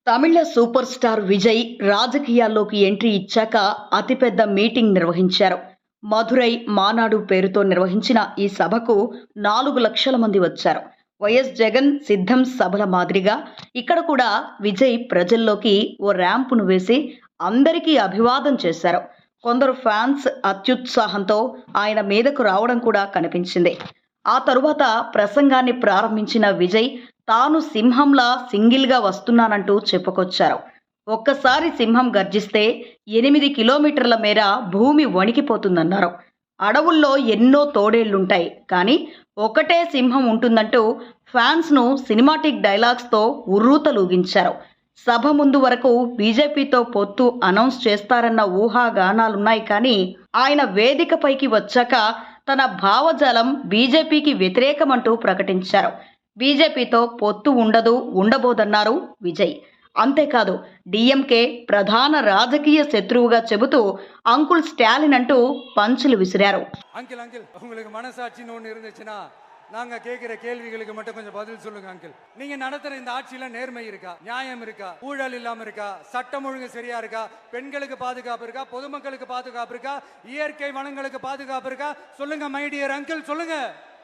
తమిళ super star Vijay రాజకీయాల్లోకి entry ఇచ్చాక అతిపెద్ద మీటింగ్ నిర్వహించారు. మధురై మానాడు పేరుతో నిర్వహించిన ఈ సభకు 4 లక్షల మంది వచ్చారు. వైఎస్ జగన్ సిద్ధం సభల మాదిరిగా ఇక్కడ కూడా విజయ్ ప్రజల్లోకి ఓ ర్యాంపును వేసి అందరికీ అభివాదం చేశారు. కొందరు ఫ్యాన్స్ అత్యుత్సాహంతో ఆయన మీదకు రావడం కూడా కనిపించింది. ఆ తరువాత ప్రసంగాన్ని ప్రారంభించిన విజయ్ తాను సింహంలా సింగిల్గా వస్తున్నానంటూ చెప్పుకొచ్చారు. ఒక్కసారి సింహం గర్జిస్తే 8 కిలోమీటర్ల మేర భూమి వణికిపోతుందన్నారు. అడవుల్లో ఎన్నో తోడేళ్లుంటాయి, కానీ ఒకటే సింహం ఉంటుందంటూ ఫ్యాన్స్ను సినిమాటిక్ డైలాగ్స్తో ఉర్రూతలూగించారు. సభ ముందు వరకు బీజేపీతో పొత్తు అనౌన్స్ చేస్తారన్న ఊహాగానాలున్నాయి, కానీ ఆయన వేదికపైకి వచ్చాక తన భావజాలం బీజేపీకి వ్యతిరేకమంటూ ప్రకటించారు. బీజేపీతో పొత్తు ఉండబోదన్నారు విజయ్. అంతేకాదు, డిఎంకే ప్రధాన రాజకీయ శత్రువుగా చెబుతూ అంకుల్ స్టాలిన్ అంటూ పంచులు విసిరారు. అంకిల్ உங்களுக்கு மனசாட்சின்னு ஒன்று இருந்துச்சுன்னா நாங்க கேட்கிற கேள்விகளுக்கு மட்டும் கொஞ்சம் பதில் சொல்லுங்க அங்கிள். நீங்க நடத்துற இந்த ஆட்சியில நேர்மை இருக்கா, நியாயம் இருக்கா, ஊழல் இல்லாம இருக்கா, சட்டம் ஒழுங்கு சரியா இருக்கா, பெண்களுக்கு பாதுகாப்பு இருக்கா, பொதுமக்களுக்கு பாதுகாப்பு இருக்கா, இயற்கை வளங்களுக்கு பாதுகாப்பு இருக்கா? சொல்லுங்க மை டியர் அங்கிள், சொல்லுங்க.